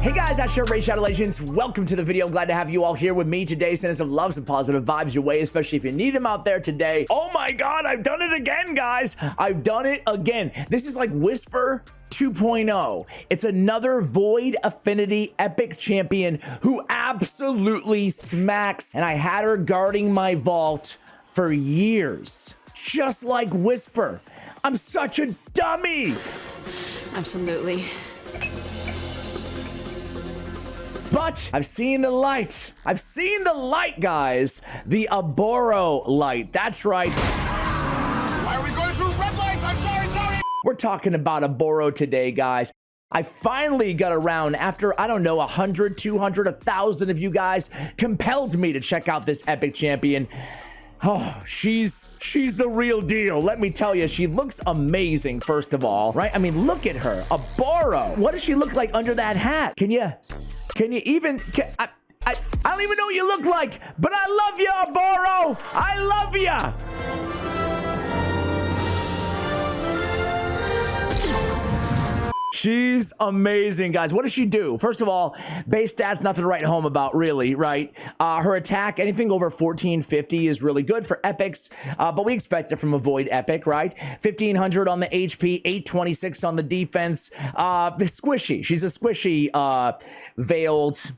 Hey guys, Ash here, Ray Shadow Legends. Welcome to the video. Glad to have you all here with me today. Sending some love, some positive vibes your way, especially if you need them out there today. Oh my God, I've done it again, guys. I've done it again. This is like Whisper 2.0. It's another Void Affinity Epic Champion who absolutely smacks. And I had her guarding my vault for years, just like Whisper. I'm such a dummy. Absolutely. But I've seen the light. I've seen the light, guys. The Oboro light. That's right. Why are we going through red lights? I'm sorry. We're talking about Oboro today, guys. I finally got around after, I don't know, 100, 200, 1,000 of you guys compelled me to check out this epic champion. Oh, she's the real deal. Let me tell you, she looks amazing, first of all, right? I mean, look at her, Oboro. What does she look like under that hat? Can you even, I don't even know what you look like, but I love you, Oboro. I love you. She's amazing, guys. What does she do? First of all, base stats, nothing to write home about, really, right? Her attack, anything over 1450 is really good for epics, but we expect it from a Void epic, right? 1500 on the HP, 826 on the defense. Squishy. She's a squishy, veiled,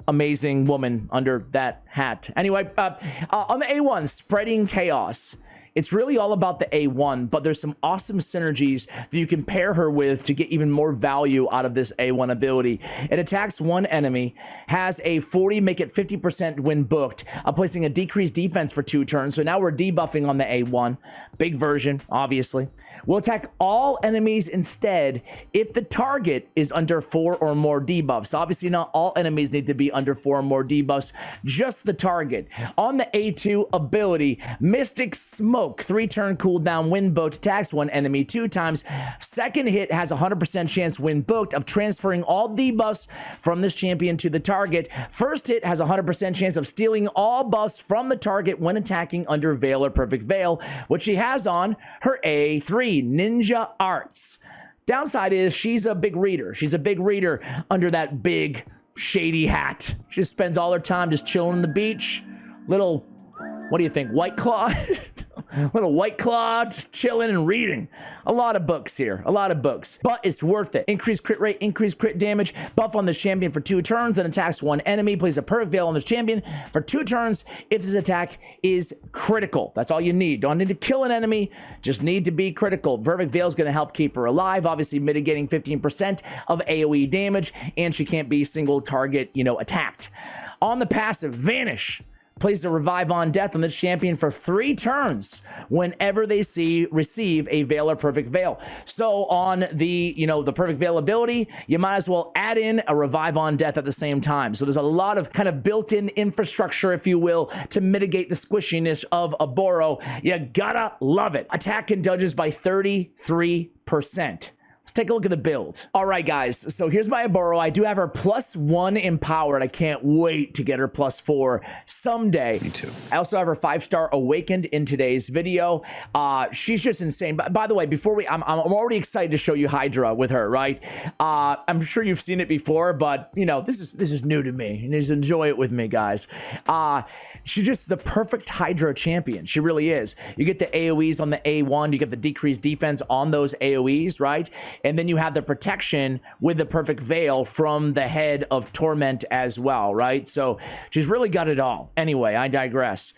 amazing woman under that hat. Anyway, on the A1, spreading chaos. It's really all about the A1, but there's some awesome synergies that you can pair her with to get even more value out of this A1 ability. It attacks one enemy, has a 40, make it 50% when booked, placing a decreased defense for 2 turns. So now we're debuffing on the A1. Big version, obviously. We'll attack all enemies instead if the target is under 4 or more debuffs. Obviously, not all enemies need to be under 4 or more debuffs, just the target. On the A2 ability, Mystic Smoke. 3-turn cooldown when booked, attacks one enemy 2 times. Second hit has a 100% chance when booked of transferring all debuffs from this champion to the target. First hit has a 100% chance of stealing all buffs from the target when attacking under Veil or Perfect Veil, which she has on her A3, Ninja Arts. Downside is she's a big reader. She's a big reader under that big shady hat. She just spends all her time just chilling on the beach. Little, what do you think, White Claw? Little White Claw, just chilling and reading. A lot of books here, a lot of books, but it's worth it. Increased crit rate, increased crit damage, buff on this champion for 2 turns and attacks one enemy, plays a Perfect Veil on this champion for 2 turns if this attack is critical. That's all you need. Don't need to kill an enemy, just need to be critical. Perfect Veil is going to help keep her alive, obviously mitigating 15% of AoE damage, and she can't be single target, attacked. On the passive, Vanish. Plays a Revive on Death on this champion for 3 turns whenever they receive a Veil or Perfect Veil. So on the, the Perfect Veil ability, you might as well add in a Revive on Death at the same time. So there's a lot of kind of built-in infrastructure, if you will, to mitigate the squishiness of Oboro. You gotta love it. Attack and dodges by 33%. Let's take a look at the build. All right, guys, so here's my Oboro. I do have her +1 empowered. I can't wait to get her +4 someday. Me too. I also have her 5-star awakened in today's video. She's just insane. By the way, before I'm already excited to show you Hydra with her, right? I'm sure you've seen it before, but this is new to me. And just enjoy it with me, guys. She's just the perfect Hydra champion. She really is. You get the AoEs on the A1. You get the decreased defense on those AoEs, right? And then you have the protection with the Perfect Veil from the head of Torment as well, right? So she's really got it all. Anyway, I digress.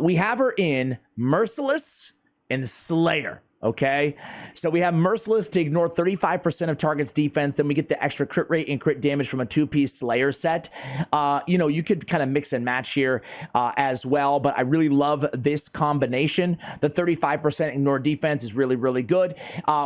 We have her in Merciless and Slayer. Okay, so we have Merciless to ignore 35% of target's defense. Then we get the extra crit rate and crit damage from a 2-piece Slayer set. You could kind of mix and match here as well, but I really love this combination. The 35% ignore defense is really, really good.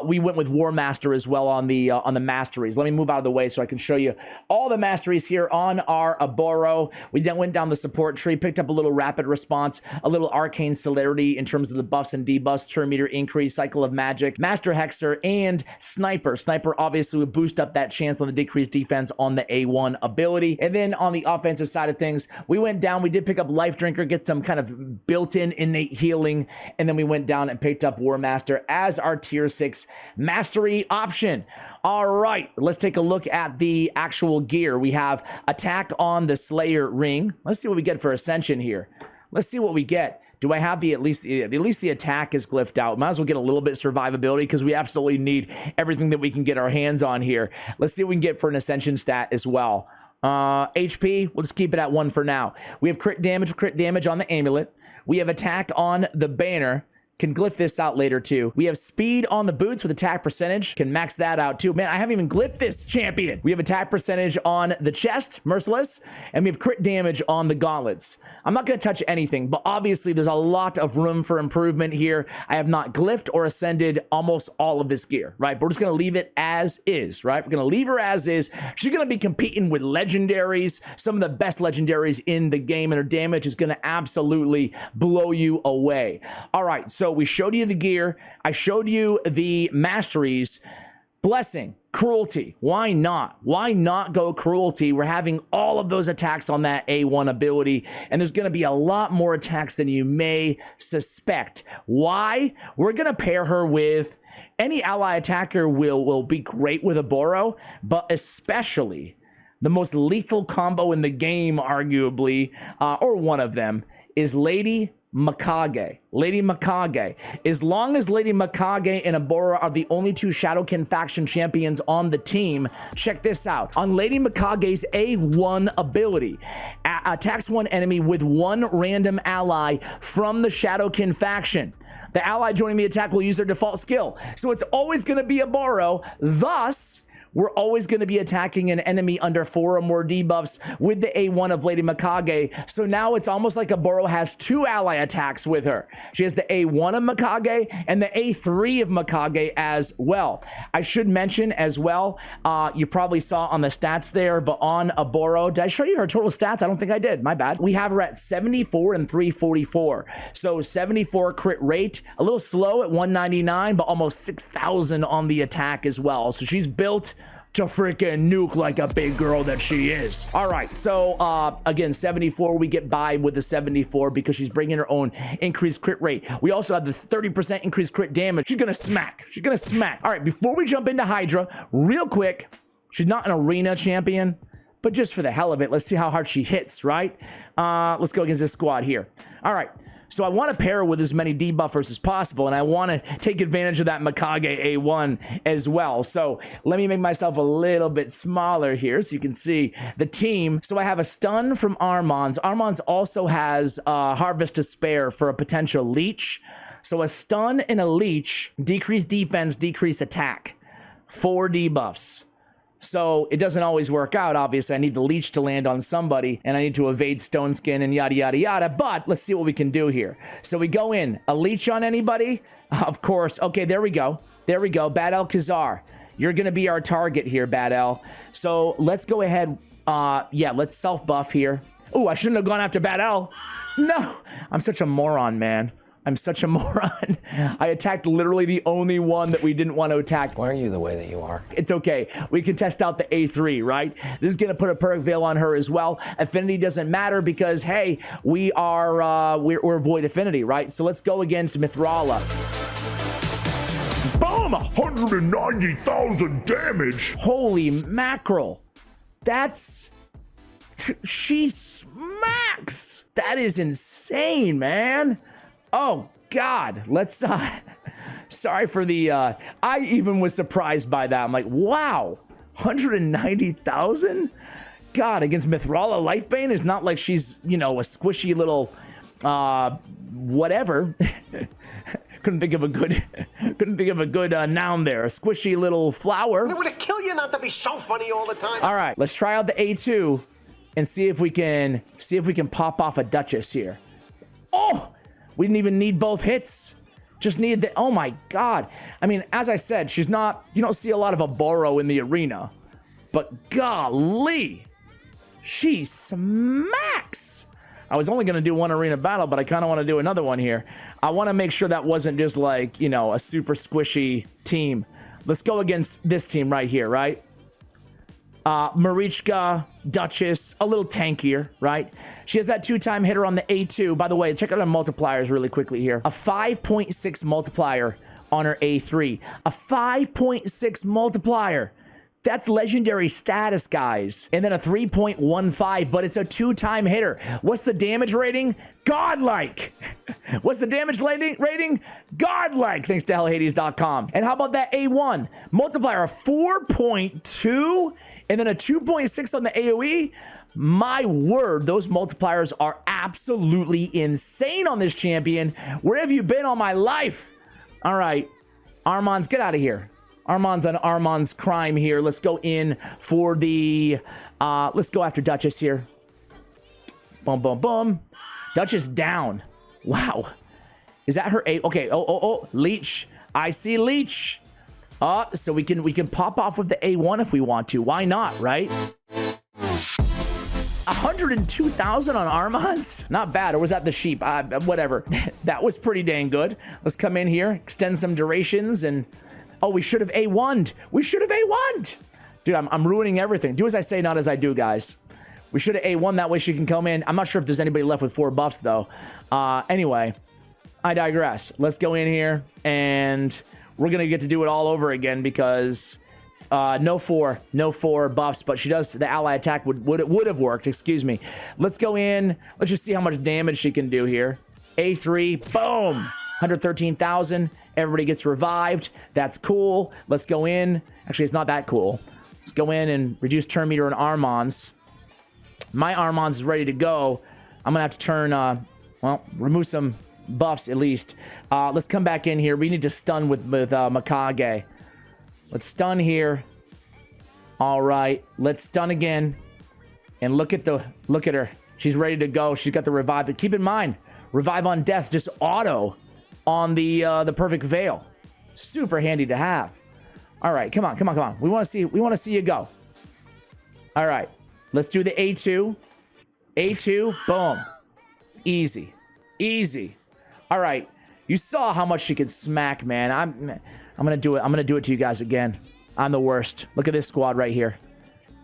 We went with War Master as well on the Masteries. Let me move out of the way so I can show you all the Masteries here on our Oboro. We then went down the support tree, picked up a little Rapid Response, a little Arcane Celerity in terms of the buffs and debuffs, turn meter increase, Cycle of Magic, Master Hexer, and Sniper. Sniper obviously would boost up that chance on the decreased defense on the A1 ability. And then on the offensive side of things, we went down, we did pick up Life Drinker, get some kind of built-in innate healing, and then we went down and picked up War Master as our tier 6 mastery option. All right, let's take a look at the actual gear. We have attack on the Slayer ring. Let's see what we get for Ascension here. Let's see what we get. Do I have at least the attack is glyphed out? Might as well get a little bit survivability because we absolutely need everything that we can get our hands on here. Let's see what we can get for an Ascension stat as well. HP, we'll just keep it at 1 for now. We have crit damage on the amulet. We have attack on the banner. Can glyph this out later too. We have speed on the boots with attack percentage. Can max that out too. Man, I haven't even glyphed this champion. We have attack percentage on the chest, Merciless, and we have crit damage on the gauntlets. I'm not gonna touch anything, but obviously there's a lot of room for improvement here. I have not glyphed or ascended almost all of this gear, right? But we're just gonna leave it as is, right? We're gonna leave her as is. She's gonna be competing with legendaries, some of the best legendaries in the game, and her damage is gonna absolutely blow you away. All right, so we showed you the gear. I showed you the masteries. Blessing, cruelty. Why not? Why not go cruelty? We're having all of those attacks on that A1 ability, and there's going to be a lot more attacks than you may suspect. Why? We're going to pair her with any ally attacker will be great with Oboro, but especially the most lethal combo in the game, arguably, or one of them, is Lady Mikage. Lady Mikage. As long as Lady Mikage and Oboro are the only 2 Shadowkin faction champions on the team, check this out. On Lady Mikage's A1 ability, attacks one enemy with 1 random ally from the Shadowkin faction. The ally joining the attack will use their default skill. So it's always going to be Oboro. Thus, we're always going to be attacking an enemy under 4 or more debuffs with the A1 of Lady Mikage. So now it's almost like Oboro has 2 ally attacks with her. She has the A1 of Mikage and the A3 of Mikage as well. I should mention as well, you probably saw on the stats there, but on Oboro, did I show you her total stats? I don't think I did. My bad. We have her at 74 and 344. So 74 crit rate, a little slow at 199, but almost 6,000 on the attack as well. So she's built to freaking nuke like a big girl that she is. All right, so again, 74, we get by with the 74 because she's bringing her own increased crit rate. We also have this 30% increased crit damage. She's gonna smack. She's gonna smack. All right, before we jump into Hydra, real quick, she's not an arena champion, but just for the hell of it, let's see how hard she hits, right? Let's go against this squad here. All right. So I want to pair her with as many debuffers as possible, and I want to take advantage of that Mikage A1 as well. So let me make myself a little bit smaller here so you can see the team. So I have a stun from Armand's. Armand's also has Harvest to spare for a potential leech. So a stun and a leech, decrease defense, decrease attack. 4 debuffs. So it doesn't always work out, obviously. I need the leech to land on somebody, and I need to evade Stone Skin and yada, yada, yada. But let's see what we can do here. So we go in. A leech on anybody? Of course. Okay, there we go. There we go. Bad El Khazar. You're going to be our target here, Bad El. So let's go ahead. Yeah, let's self-buff here. Oh, I shouldn't have gone after Bad El. No. I'm such a moron, man. I'm such a moron. I attacked literally the only one that we didn't want to attack. Why are you the way that you are? It's okay. We can test out the A3, right? This is going to put a perk veil on her as well. Affinity doesn't matter because, hey, we are, we're void affinity, right? So let's go against Mithrala. Boom! 190,000 damage. Holy mackerel. That's... She smacks. That is insane, man. Oh, God. Let's, sorry for the, I even was surprised by that. I'm like, wow, 190,000? God, against Mithrala Lifebane, it's not like she's, you know, a squishy little, whatever. Couldn't think of a good noun there. A squishy little flower. It would kill you not to be so funny all the time. All right, let's try out the A2 and see if we can pop off a Duchess here. Oh! We didn't even need both hits. Just needed the, oh my God. I mean, as I said, she's not, you don't see a lot of Oboro in the arena, but golly, she smacks. I was only going to do one arena battle, but I kind of want to do another one here. I want to make sure that wasn't just like, you know, a super squishy team. Let's go against this team right here, right? Marichka, Duchess, a little tankier, right? She has that 2-time hitter on the A2. By the way, check out her multipliers really quickly here. A 5.6 multiplier on her A3. A 5.6 multiplier. That's legendary status, guys. And then a 3.15, but it's a 2-time hitter. What's the damage rating? Godlike. What's the damage rating? Godlike, thanks to hellhades.com. And how about that A1? Multiplier of 4.2 and then a 2.6 on the AoE. My word, those multipliers are absolutely insane on this champion. Where have you been all my life? All right, Armand's, get out of here. Armand's on Armand's crime here. Let's go in for the, let's go after Duchess here. Boom, boom, boom. Duchess down. Wow. Is that her A? Okay, oh, Leech. I see Leech. So we can pop off with the A1 if we want to. Why not, right? 102,000 on Armand's? Not bad. Or was that the sheep? Whatever. That was pretty dang good. Let's come in here, extend some durations, and oh, we should have A1'd. We should have A1'd. Dude, I'm ruining everything. Do as I say, not as I do, guys. We should have A1, that way she can come in. I'm not sure if there's anybody left with 4 buffs, though. Anyway, I digress. Let's go in here, and we're going to get to do it all over again because no 4 buffs, but she does, the ally attack would have worked, excuse me. Let's go in. Let's just see how much damage she can do here. A3, boom, 113,000. Everybody gets revived. That's cool. Let's go in. Actually, it's not that cool. Let's go in and reduce turn meter on Armand's. My Armand's is ready to go. I'm gonna have to turn, well, remove some buffs at least. Let's come back in here. We need to stun with Mikage. Let's stun here. All right, let's stun again. And look at her. She's ready to go. She's got the revive. But keep in mind, revive on death, just auto on the perfect veil. Super handy to have. All right, come on. We want to see you go. All right, let's do the A2. A2, boom. Easy. All right, you saw how much she could smack, man. I'm gonna do it. I'm gonna do it to you guys again. I'm the worst. Look at this squad right here.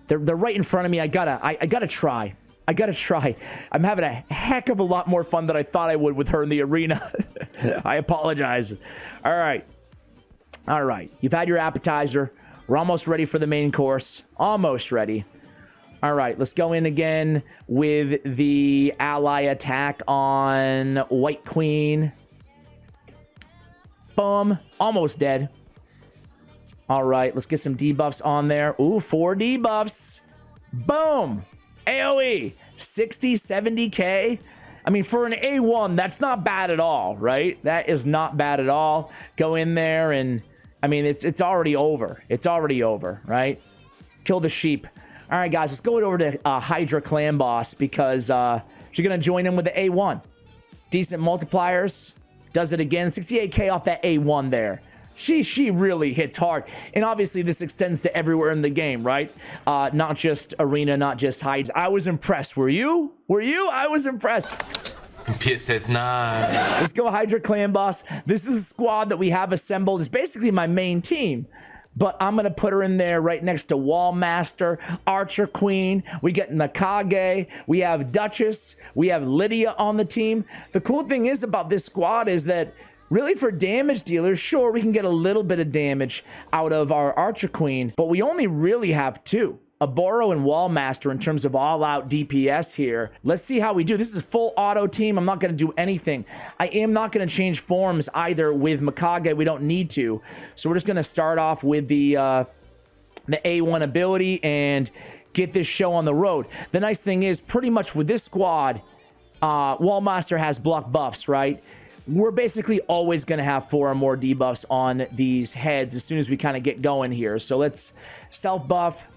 They're right in front of me. I gotta try. I'm having a heck of a lot more fun than I thought I would with her in the arena. I apologize. All right. You've had your appetizer. We're almost ready for the main course. Almost ready. All right, let's go in again with the ally attack on White Queen. Boom. Almost dead. All right, let's get some debuffs on there. Ooh, 4 debuffs. Boom. AoE. 60, 70k. I mean, for an A1, that's not bad at all, right? That is not bad at all. Go in there and, I mean, it's already over. It's already over, right? Kill the sheep. All right, guys, let's go over to Hydra Clan Boss because she's going to join in with the A1. Decent multipliers. Does it again. 68k off that A1 there. She really hits hard. And obviously, this extends to everywhere in the game, right? Not just arena, not just hides. I was impressed. Were you? I was impressed. Let's go Hydra Clan Boss. This is a squad that we have assembled. It's basically my main team. But I'm going to put her in there right next to Wall Master, Archer Queen. We get Mikage. We have Duchess. We have Lydia on the team. The cool thing is about this squad is that really for damage dealers, sure, we can get a little bit of damage out of our Archer Queen, but we only really have 2. Oboro and Wall Master in terms of all-out DPS here. Let's see how we do. This is a full auto team. I'm not going to do anything. I am not going to change forms either with Mikage. We don't need to. So we're just going to start off with the A1 ability and get this show on the road. The nice thing is pretty much with this squad, Wall Master has block buffs, right? We're basically always going to have 4 or more debuffs on these heads as soon as we kind of get going here. So let's self-buff.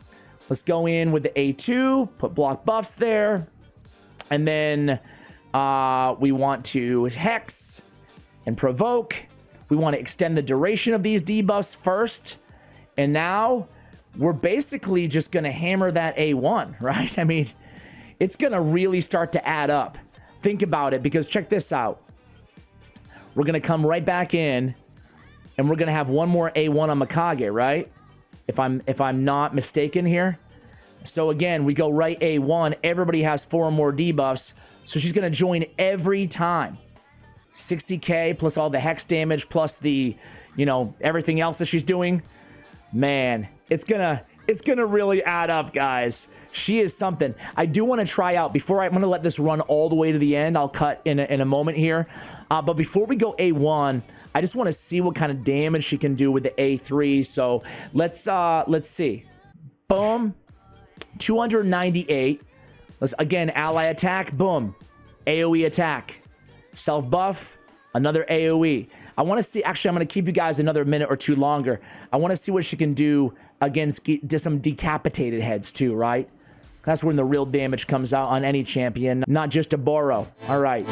Let's go in with the A2, put block buffs there. And then we want to Hex and Provoke. We want to extend the duration of these debuffs first. And now we're basically just going to hammer that A1, right? I mean, it's going to really start to add up. Think about it, because check this out. We're going to come right back in, and we're going to have one more A1 on Mikage, right? If I'm not mistaken here. So again, we go right A1. Everybody has 4 more debuffs. So she's going to join every time. 60k plus all the hex damage plus the, you know, everything else that she's doing. Man, it's gonna really add up, guys. She is something. I do want to try out before I'm going to let this run all the way to the end. I'll cut in a moment here. But before we go A1, I just want to see what kind of damage she can do with the A3. So let's see. Boom. 298. Let's again ally attack. Boom. AoE attack. Self buff. Another AoE. I want to see. Actually, I'm going to keep you guys another minute or two longer. I want to see what she can do against some decapitated heads too. Right. That's when the real damage comes out on any champion, not just Oboro. All right.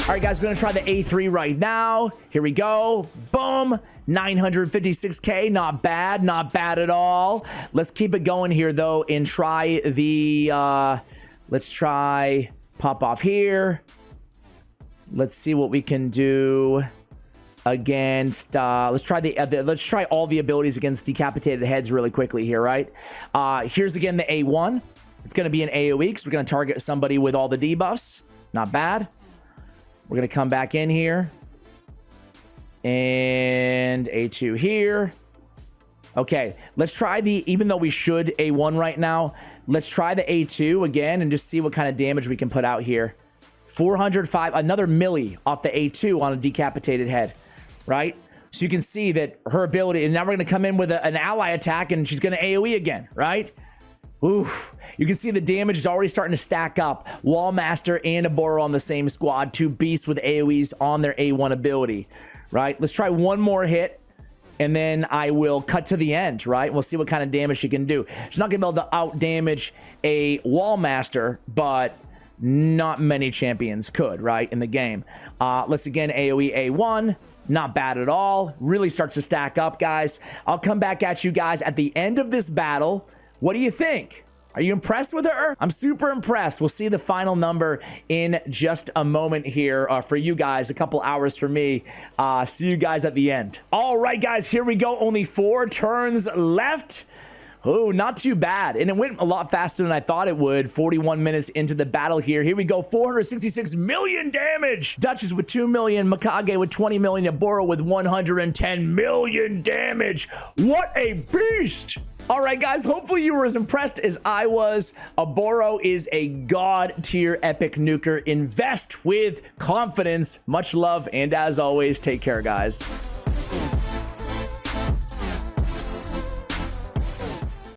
All right, guys, we're going to try the A3 right now. Here we go. Boom. 956k. Not bad. Not bad at all. Let's keep it going here, though, and try the... let's try pop off here. Let's see what we can do against... let's try all the abilities against decapitated heads really quickly here, right? Here's, again, the A1. It's going to be an AoE because we're going to target somebody with all the debuffs. Not bad. We're going to come back in here. And A2 here. Okay, let's try even though we should A1 right now, let's try the A2 again and just see what kind of damage we can put out here. 405, another milli off the A2 on a decapitated head, right? So you can see that her ability, and now we're going to come in with an ally attack and she's going to AoE again, right? Oof. You can see the damage is already starting to stack up. Wallmaster and Oboro on the same squad. 2 beasts with AoEs on their A1 ability, right? Let's try one more hit, and then I will cut to the end, right? We'll see what kind of damage she can do. She's not going to be able to out-damage a Wallmaster, but not many champions could, right, in the game. Let's again AoE A1. Not bad at all. Really starts to stack up, guys. I'll come back at you guys at the end of this battle. What do you think? Are you impressed with her? I'm super impressed. We'll see the final number in just a moment here for you guys. A couple hours for me. See you guys at the end. All right, guys, here we go. Only 4 turns left. Oh, not too bad. And it went a lot faster than I thought it would. 41 minutes into the battle here. Here we go. 466 million damage. Duchess with 2 million. Mikage with 20 million. Oboro with 110 million damage. What a beast. All right, guys, hopefully you were as impressed as I was. Oboro is a god-tier epic nuker. Invest with confidence. Much love, and as always, take care, guys.